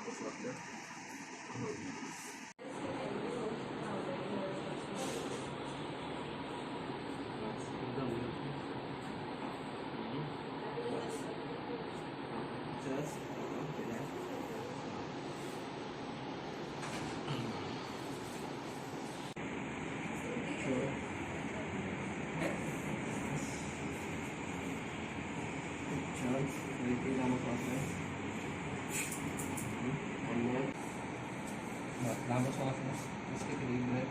Instructor. Just relax. Sure. Good chance. Breathing down process. One more. Lama process. Just take a deep breath.